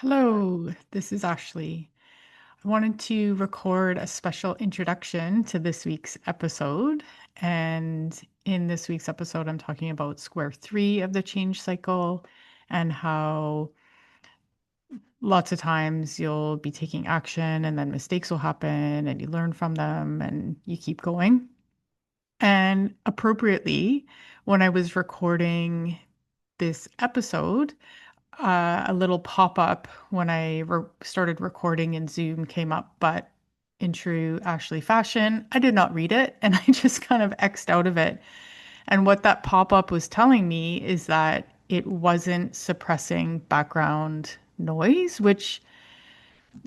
Hello, this is Ashley. I wanted to record a special introduction to this week's episode. And in this week's episode, I'm talking about square three of the change cycle and how lots of times you'll be taking action and then mistakes will happen and you learn from them and you keep going. And appropriately, when I was recording this episode, a little pop-up when I started recording in Zoom came up, but in true Ashley fashion, I did not read it and I just kind of X'd out of it. And what that pop-up was telling me is that it wasn't suppressing background noise, which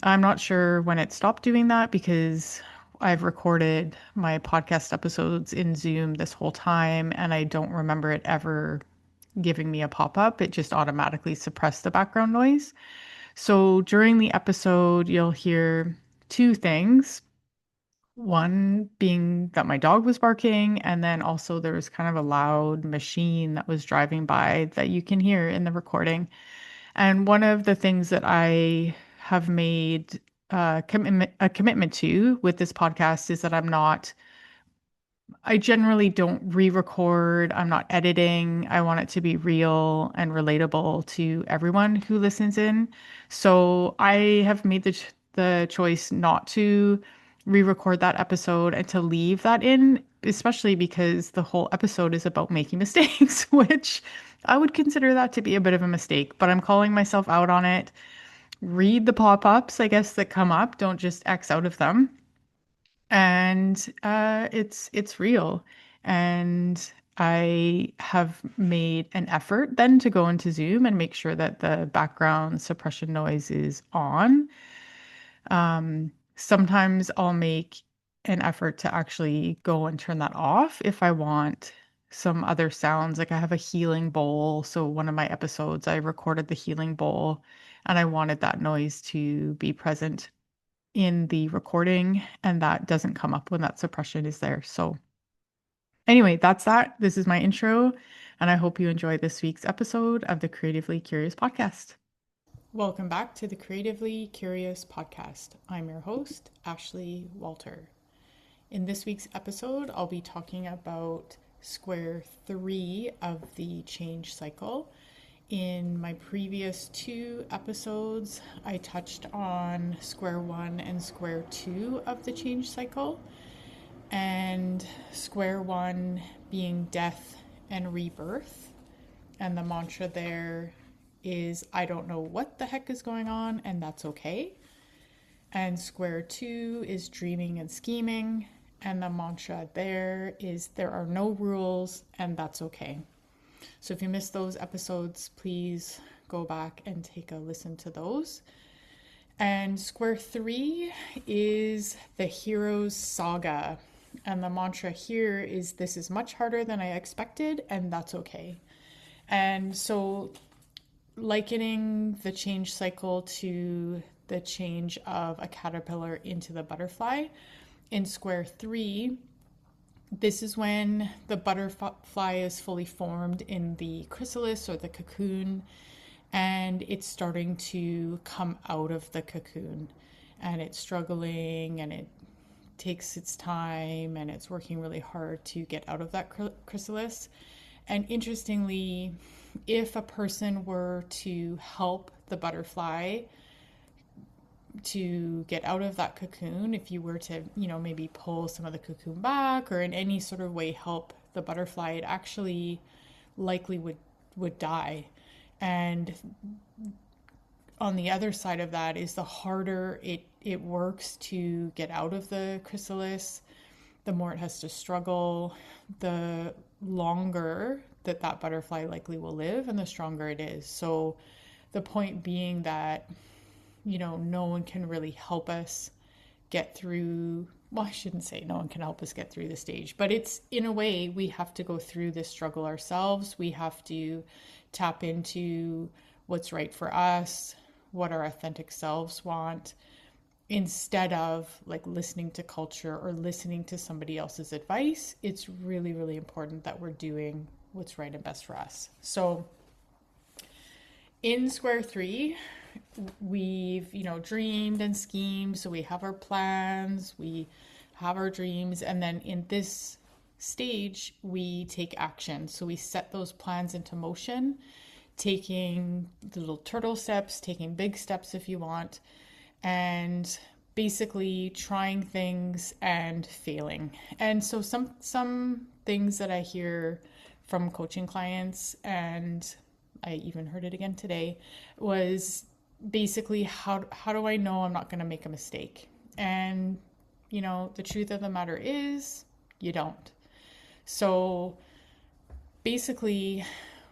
I'm not sure when it stopped doing that because I've recorded my podcast episodes in Zoom this whole time and I don't remember it ever giving me a pop-up. It just automatically suppressed the background noise. So during the episode, you'll hear two things. One being that my dog was barking, and then also there was kind of a loud machine that was driving by that you can hear in the recording. And one of the things that I have made a commitment to with this podcast is that I generally don't re-record. I'm not editing. I want it to be real and relatable to everyone who listens in. So I have made the choice not to re-record that episode and to leave that in, especially because the whole episode is about making mistakes, which I would consider that to be a bit of a mistake, but I'm calling myself out on it. Read the pop-ups, I guess, that come up. Don't just X out of them, and it's real. And I have made an effort then to go into Zoom and make sure that the background suppression noise is on. Sometimes I'll make an effort to actually go and turn that off if I want some other sounds. Like I have a healing bowl. So one of my episodes, I recorded the healing bowl and I wanted that noise to be present in the recording, and that doesn't come up when that suppression is there. So, anyway, that's that. This is my intro, and I hope you enjoy this week's episode of the Creatively Curious podcast. Welcome back to the Creatively Curious podcast. I'm your host, Ashley Walter. In this week's episode, I'll be talking about square three of the change cycle. In my previous two episodes, I touched on square one and square two of the change cycle, and square one being death and rebirth. And the mantra there is, I don't know what the heck is going on, and that's okay. And square two is dreaming and scheming. And the mantra there is, there are no rules, and that's okay. So if you missed those episodes, please go back and take a listen to those. And square three is the hero's saga. And the mantra here is, this is much harder than I expected, and that's okay. And so, likening the change cycle to the change of a caterpillar into the butterfly, in square three, this is when the butterfly is fully formed in the chrysalis or the cocoon, and it's starting to come out of the cocoon. And it's struggling and it takes its time and it's working really hard to get out of that chrysalis. And interestingly, if a person were to help the butterfly to get out of that cocoon, if you were to, maybe pull some of the cocoon back or in any sort of way help the butterfly, it actually likely would die. And on the other side of that is, the harder it works to get out of the chrysalis, the more it has to struggle, the longer that butterfly likely will live and the stronger it is. So the point being that, no one can really help us get through. Well, I shouldn't say no one can help us get through the stage, but it's, in a way, we have to go through this struggle ourselves. We have to tap into what's right for us, what our authentic selves want, instead of like listening to culture or listening to somebody else's advice. It's really, really important that we're doing what's right and best for us. So in square three, we've, dreamed and schemed. So we have our plans, we have our dreams. And then in this stage, we take action. So we set those plans into motion, taking little turtle steps, taking big steps if you want, and basically trying things and failing. And so some things that I hear from coaching clients, and I even heard it again today, was basically how do I know I'm not going to make a mistake? And the truth of the matter is you don't. So basically,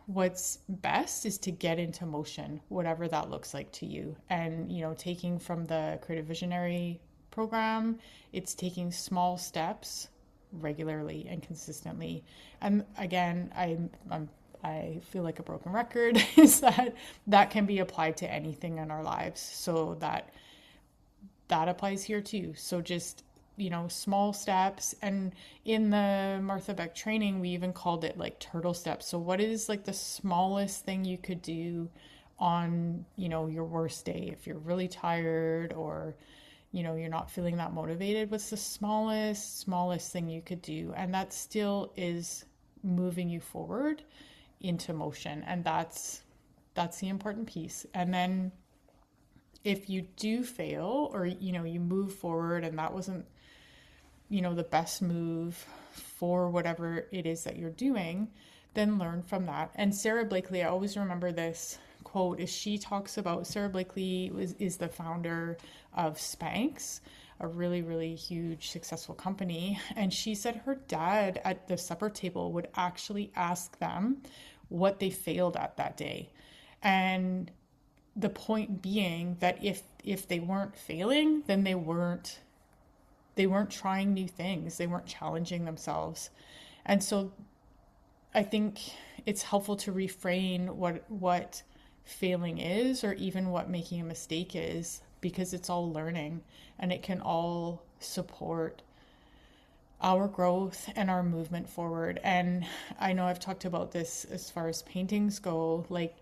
what's best is to get into motion, whatever that looks like to you. And, taking from the Creative Visionary program, it's taking small steps regularly and consistently. And again, I feel like a broken record is that can be applied to anything in our lives. So that applies here too. So just small steps. And in the Martha Beck training, we even called it like turtle steps. So what is like the smallest thing you could do on your worst day? If you're really tired, or you're not feeling that motivated, what's the smallest thing you could do? And that still is moving you forward into motion. And that's the important piece. And then if you do fail, or you move forward and that wasn't the best move for whatever it is that you're doing, then learn from that. And Sarah Blakely, I always remember this quote, is she talks about, Sarah Blakely is the founder of Spanx, a really, really huge successful company. And she said her dad at the supper table would actually ask them what they failed at that day. And the point being that if they weren't failing, then they weren't trying new things, they weren't challenging themselves. And so I think it's helpful to refrain what failing is, or even what making a mistake is, because it's all learning, and it can all support our growth and our movement forward. And I know I've talked about this as far as paintings go. Like,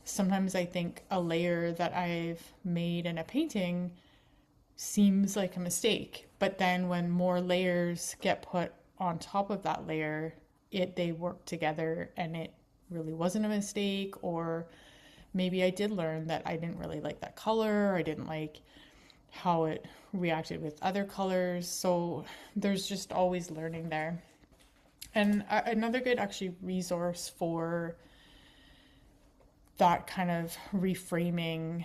sometimes I think a layer that I've made in a painting seems like a mistake, but then when more layers get put on top of that layer, they work together, and it really wasn't a mistake. Or maybe I did learn that I didn't really like that color, I didn't like how it reacted with other colors. So there's just always learning there. And another good actually resource for that kind of reframing,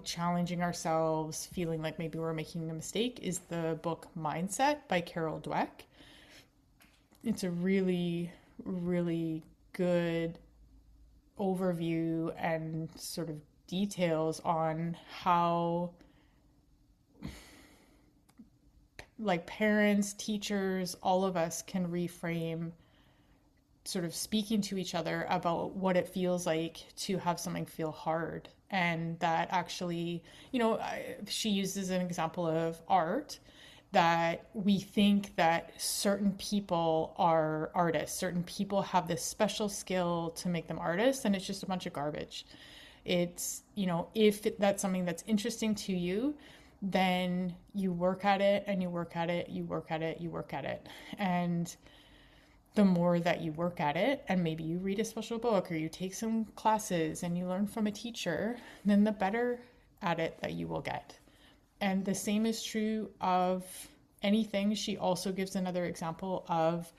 challenging ourselves, feeling like maybe we're making a mistake, is the book Mindset by Carol Dweck. It's a really, really good overview and sort of details on how, like, parents, teachers, all of us can reframe sort of speaking to each other about what it feels like to have something feel hard. And that actually, she uses an example of art, that we think that certain people are artists, certain people have this special skill to make them artists, and it's just a bunch of garbage. It's, if that's something that's interesting to you, then you work at it and you work at it, you work at it, you work at it. And the more that you work at it, and maybe you read a special book, or you take some classes and you learn from a teacher, then the better at it that you will get. And the same is true of anything. She also gives another example of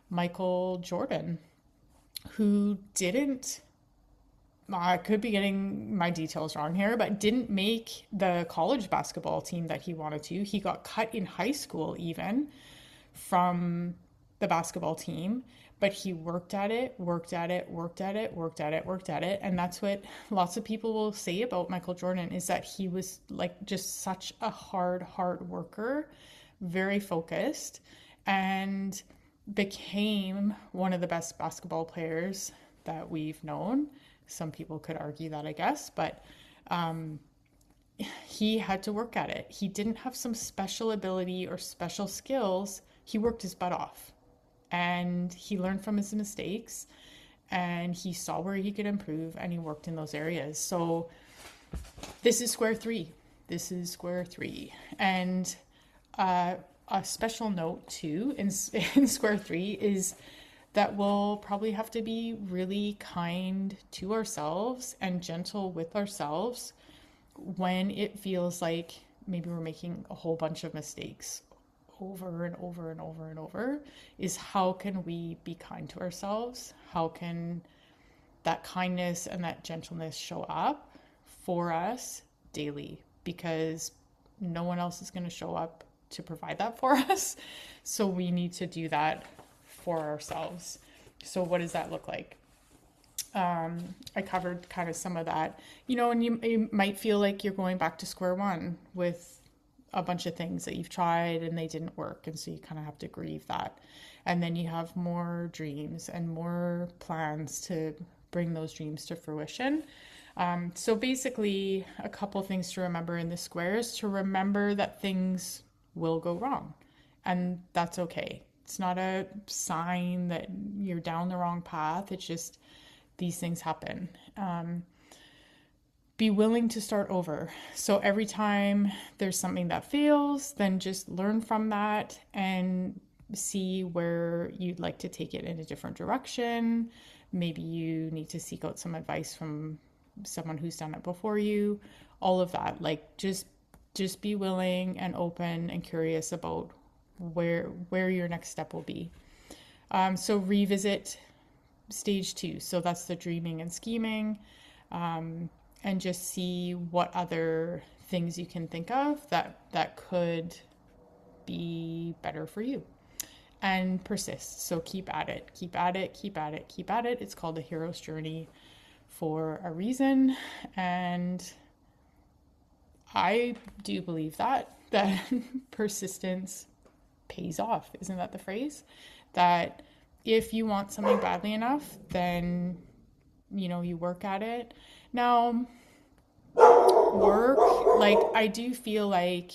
Michael Jordan, who didn't, I could be getting my details wrong here, but didn't make the college basketball team that he wanted to. He got cut in high school even from the basketball team, but he worked at it, worked at it, worked at it, worked at it, worked at it. And that's what lots of people will say about Michael Jordan, is that he was like just such a hard worker, very focused, and became one of the best basketball players that we've known. Some people could argue that, I guess, but he had to work at it. He didn't have some special ability or special skills. He worked his butt off, and he learned from his mistakes, and he saw where he could improve, and he worked in those areas. So This is square three. This is square three. And uh, a special note too in square three is that we'll probably have to be really kind to ourselves and gentle with ourselves when it feels like maybe we're making a whole bunch of mistakes over and over and over and over. Is how can we be kind to ourselves? How can that kindness and that gentleness show up for us daily? Because no one else is going to show up to provide that for us. So we need to do that for ourselves. So what does that look like? I covered kind of some of that, and you might feel like you're going back to square one with a bunch of things that you've tried and they didn't work. And so you kind of have to grieve that. And then you have more dreams and more plans to bring those dreams to fruition. So basically, a couple things to remember in the squares: to remember that things will go wrong, and that's okay. It's not a sign that you're down the wrong path. It's just these things happen. Be willing to start over. So every time there's something that fails, then just learn from that and see where you'd like to take it in a different direction. Maybe you need to seek out some advice from someone who's done it before you. All of that. Like just be willing and open and curious about where your next step will be. So revisit stage 2. So that's the dreaming and scheming. And just see what other things you can think of that could be better for you. And persist. So keep at it, keep at it, keep at it, keep at it. It's called a hero's journey for a reason. And I do believe that persistence pays off. Isn't that the phrase? That if you want something badly enough, then you work at it. Now, work, like, I do feel like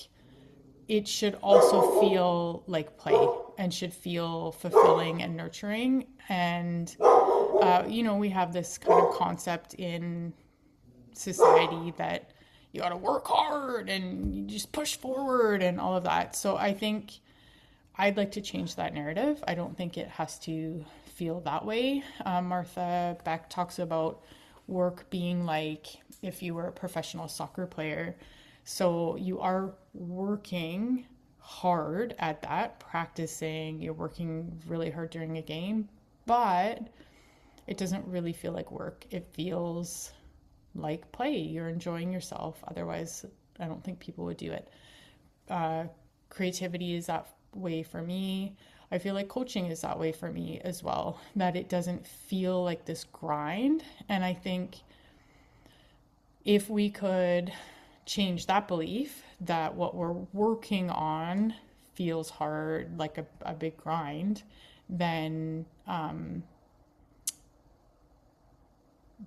it should also feel like play and should feel fulfilling and nurturing. And, we have this kind of concept in society that you got to work hard and you just push forward and all of that. So I think I'd like to change that narrative. I don't think it has to feel that way. Martha Beck talks about work being like if you were a professional soccer player. So you are working hard at that, practicing, you're working really hard during a game, but it doesn't really feel like work. It feels like play. You're enjoying yourself. Otherwise, I don't think people would do it. Creativity is that way for me. I feel like coaching is that way for me as well, that it doesn't feel like this grind. And I think if we could change that belief that what we're working on feels hard, like a big grind, then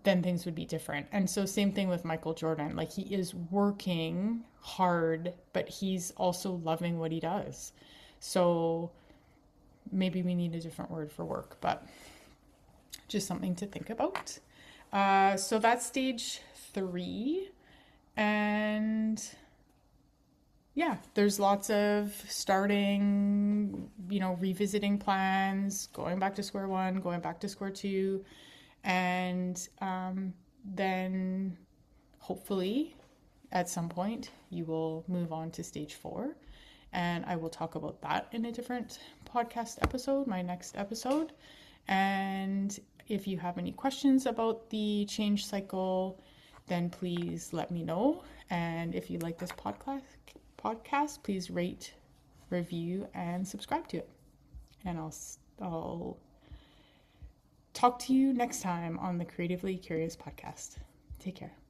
things would be different. And so same thing with Michael Jordan. Like, he is working hard, but he's also loving what he does. So maybe we need a different word for work, but just something to think about. So that's stage 3. And yeah, there's lots of starting, revisiting plans, going back to square 1, going back to square 2, and then hopefully at some point you will move on to stage 4. And I will talk about that in a different podcast episode, my next episode. And if you have any questions about the change cycle, then please let me know. And if you like this podcast, please rate, review, and subscribe to it. And I'll talk to you next time on the Creatively Curious podcast. Take care.